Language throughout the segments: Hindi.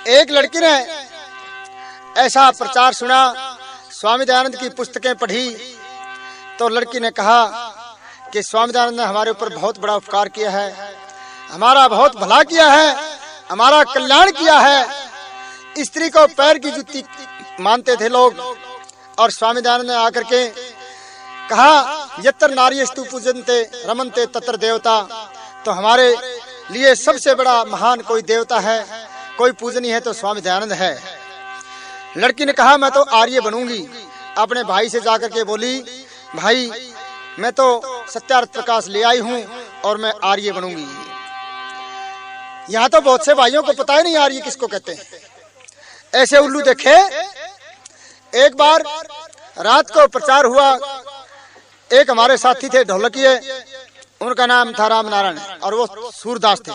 एक लड़की ने ऐसा प्रचार सुना, स्वामी दयानंद की पुस्तकें पढ़ी, तो लड़की ने कहा कि स्वामी दयानंद ने हमारे ऊपर बहुत बड़ा उपकार किया है, हमारा बहुत भला किया है, हमारा कल्याण किया है। स्त्री को पैर की जुत्ती मानते थे लोग, और स्वामी दयानंद ने आकर के कहा यत्र नार्यस्तु पूजन्ते रमन्ते तत्र देवता। तो हमारे लिए सबसे बड़ा महान कोई देवता है, कोई पूजनीय है तो स्वामी दयानंद है। लड़की ने कहा मैं तो आर्य बनूंगी। अपने भाई से जाकर के बोली, भाई मैं तो सत्यार्थ प्रकाश ले आई हूं और मैं आर्य बनूंगी। यहाँ तो बहुत से भाइयों को पता ही नहीं आर्य किसको कहते हैं, ऐसे उल्लू देखे। एक बार रात को प्रचार हुआ, एक हमारे साथी थे ढोलकिए, उनका नाम था राम नारायण और वो सूरदास थे।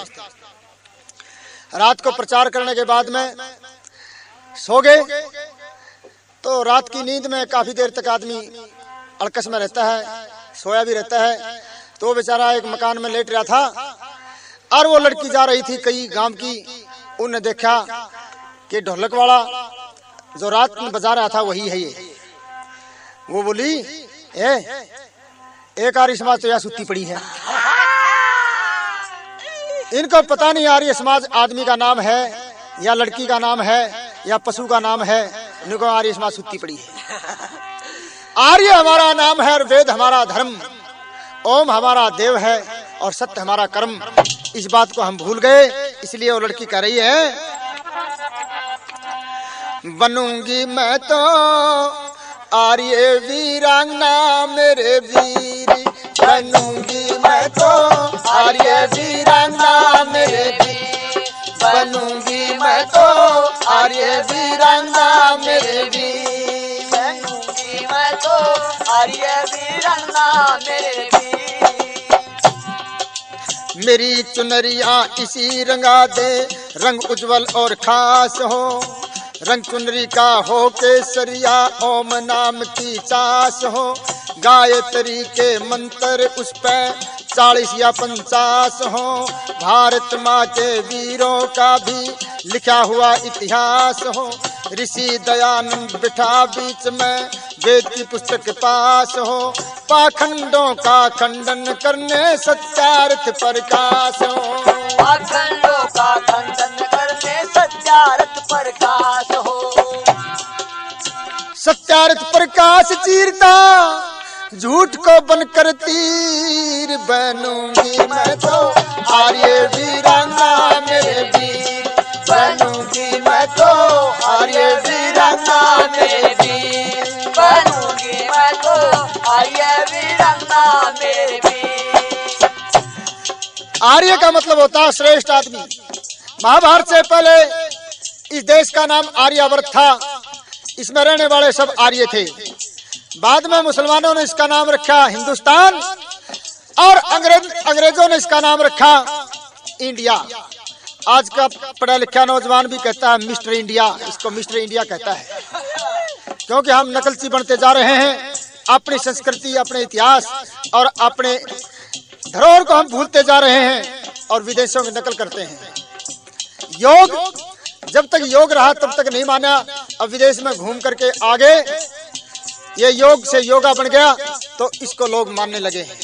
रात को प्रचार करने के बाद में सो गए, तो रात की नींद में काफी देर तक आदमी अलकस में रहता है, सोया भी रहता है। तो बेचारा एक मकान में लेट रहा था और वो लड़की जा रही थी कई गांव की। उन्हें देखा कि ढोलक वाला जो रात में बजा रहा था वही है ये। वो बोली एक आर्य समाज तो यहाँ सुत्ती पड़ी है, इनको पता नहीं आर्य समाज आदमी का नाम है या लड़की का नाम है या पशु का नाम है, इनको आर्य समाज सुत्ती पड़ी है। आर्य हमारा नाम है और वेद हमारा धर्म, ओम हमारा देव है और सत्य हमारा कर्म। इस बात को हम भूल गए, इसलिए वो लड़की कह रही है बनूंगी मैं तो आर्य वीरांगना मेरे वीर, बनूंगी मैं तो आर्य वीरांगना मेरे वीर, बनूंगी मैं तो आर्य वीरांगना मेरे वीर, बनूंगी मैं तो आर्य वीरांगना मेरे वीर। मेरी चुनरिया इसी रंगा दे, रंग उज्जवल और खास हो, रंग चुनरी का हो केसरिया, ओम नाम की चास हो, गायत्री के मंत्र उस पे 40 या 50 हो, भारत माँ के वीरों का भी लिखा हुआ इतिहास हो, ऋषि दयानंद बिठा बीच में वेद की पुस्तक पास हो, पाखंडों का खंडन करने सत्यार्थ प्रकाश हो, पाखंडों का खंडन करने सत्यार्थ प्रकाश हो, सत्यार्थ प्रकाश चीरता झूठ को बनकर तीर, बनूंगी मैं तो आर्य वीरांगना मेरे वीर, बनूंगी मैं तो आर्य वीरांगना मेरे वीर, बनूंगी मैं तो आर्य वीरांगना मेरे वीर। आर्य का मतलब होता है श्रेष्ठ आदमी। महाभारत से पहले इस देश का नाम आर्यावर्त था, इसमें रहने वाले सब आर्य थे। बाद में मुसलमानों ने इसका नाम रखा हिंदुस्तान और अंग्रेजों ने इसका नाम रखा इंडिया। आज का पढ़ा लिखा नौजवान भी कहता है मिस्टर इंडिया, इसको मिस्टर इंडिया कहता है, क्योंकि हम नकलची बनते जा रहे हैं। अपनी संस्कृति, अपने इतिहास और अपने धरोहर को हम भूलते जा रहे हैं और विदेशों की नकल करते हैं। योग जब तक योग रहा तब तक नहीं माना, अब विदेश में घूम करके आगे ये योग से योगा बन गया तो इसको लोग मानने लगे हैं।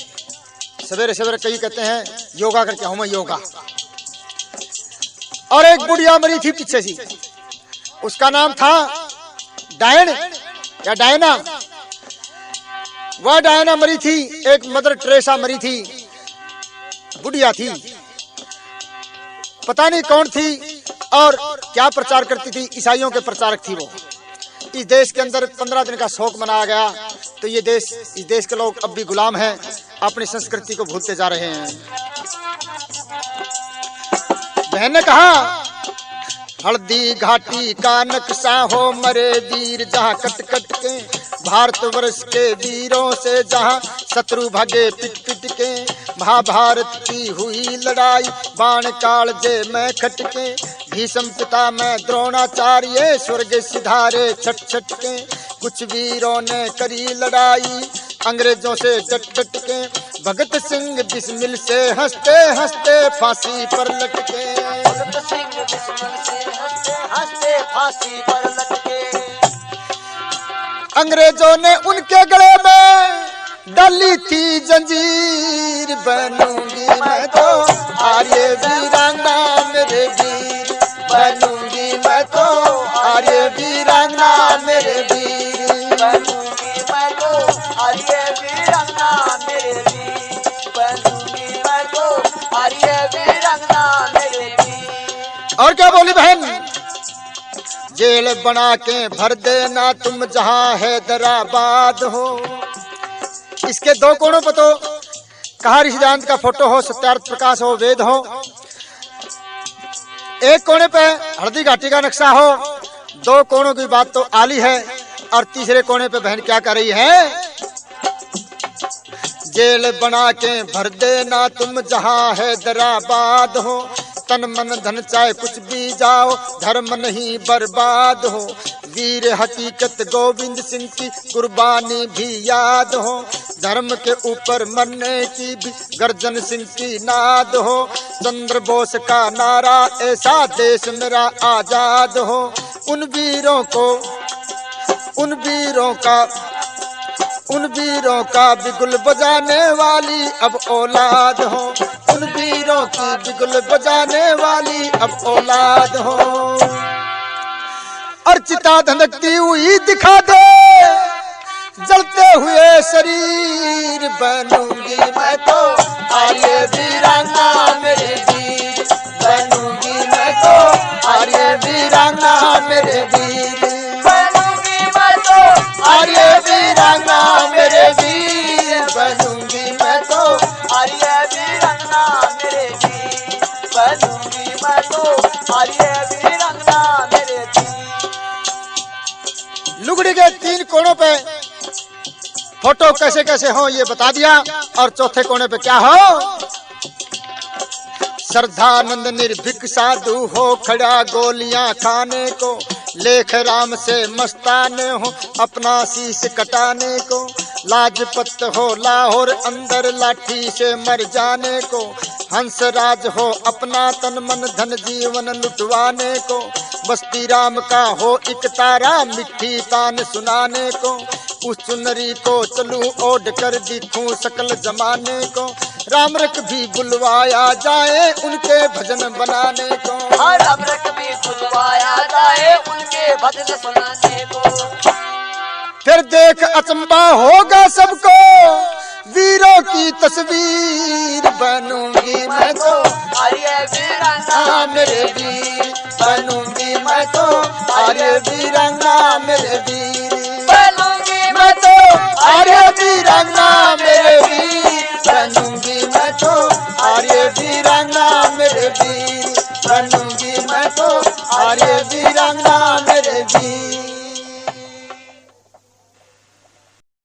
सवेरे सवेरे कई कहते हैं योगा करके हूं मैं योगा। और एक बुढ़िया मरी थी पीछे सी, उसका नाम था डायन या डायना। वह डायना मरी थी, एक मदर टेरेसा मरी थी, बुढ़िया थी, पता नहीं कौन थी और क्या प्रचार करती थी। ईसाइयों के प्रचारक थी वो। इस देश के अंदर 15 दिन का शोक मनाया गया। तो ये देश, इस देश के लोग अब भी गुलाम हैं, अपनी संस्कृति को भूलते जा रहे हैं। बहन ने कहा हल्दी घाटी का नक्शा हो मरे वीर, जहाँ कट कट के भारतवर्ष के वीरों से जहाँ शत्रु भागे पिट पिट के, महाभारत की हुई लड़ाई बाण काल जे में खटके, भीष्म पिता में द्रोणाचार्य स्वर्ग सिधारे छट छट के, कुछ वीरों ने करी लड़ाई अंग्रेजों से डट डट के, भगत सिंह बिस्मिल से हंसते हंसते फांसी पर लटके, भगत सिंह दुश्मन से हंसते हंसते फांसी पर लटके। अंग्रेजों ने उनके गले में डाली थी जंजीर, बनूंगी मैं तो आर्य वीरांगना मेरे वीर, बनूंगी मैं तो आर्य वीरांगना मेरे वीर, बनूंगी मैं तो आर्य वीरांगना मेरे वीर, बनूंगी मैं तो आर्य वीरांगना मेरे वीर। और क्या बोली बहन, जेल बना के भर देना तुम जहां हैदराबाद हो। इसके दो कोणों पर तो कहा ऋषिदानंद का फोटो हो, सत्यार्थ प्रकाश हो, वेद हो। एक कोने पे हल्दी घाटी का नक्शा हो, दो कोणों की बात तो आली है। और तीसरे कोने पे बहन क्या कर रही है, जेल बना के भर देना तुम जहां हैदराबाद हो, तन मन धन चाहे कुछ भी जाओ, धर्म नहीं बर्बाद हो। वीर हकीकत गोविंद सिंह की कुर्बानी भी याद हो, धर्म के ऊपर मरने की भी गर्जन सिंह की नाद हो। चंद्र बोस का नारा ऐसा देश मेरा आजाद हो, उन वीरों का बिगुल बजाने वाली अब औलाद हो, उन वीरों की बिगुल बजाने वाली अब औलाद हो। और चिता धधकती हुई दिखा दे जलते हुए शरीर, बनूंगी मैं तो आर्य वीरांगना मेरे वीर, बनूंगी मैं तो आर्य वीरांगना मेरे वीर, बनूंगी मैं तो आर्य वीरांगना मेरे वीर, बनूंगी मैं तो आर्य वीरांगना मेरे वीर, बनूंगी मैं तो आर्य वीरांगना मेरे वीर। लुगड़ी के तीन कोणों पे फोटो कैसे कैसे हो ये बता दिया। और चौथे कोने पे क्या हो, श्रद्धानंद निर्भीक साधु हो खड़ा गोलियां खाने को, लेख राम से मस्ताने हो अपना शीश कटाने को, लाजपत हो लाहौर अंदर लाठी से मर जाने को, हंसराज हो अपना तन मन धन जीवन लुटवाने को, बस्ती राम का हो एक तारा मिट्ठी तान सुनाने को, उस चुनरी को चलूं ओढ़ कर दिखूं सकल जमाने को, राम रख भी बुलवाया जाए उनके भजन बनाने को, राम रख भी बुलवाया जाए उनके भजन सुनाने को। फिर देख अचंबा होगा सबको वीरों की तस्वीर, बनूंगी मैं तो आर्य वीरांगना मेरे वीर, बनूंगी मैं तो आर्य वीरांगना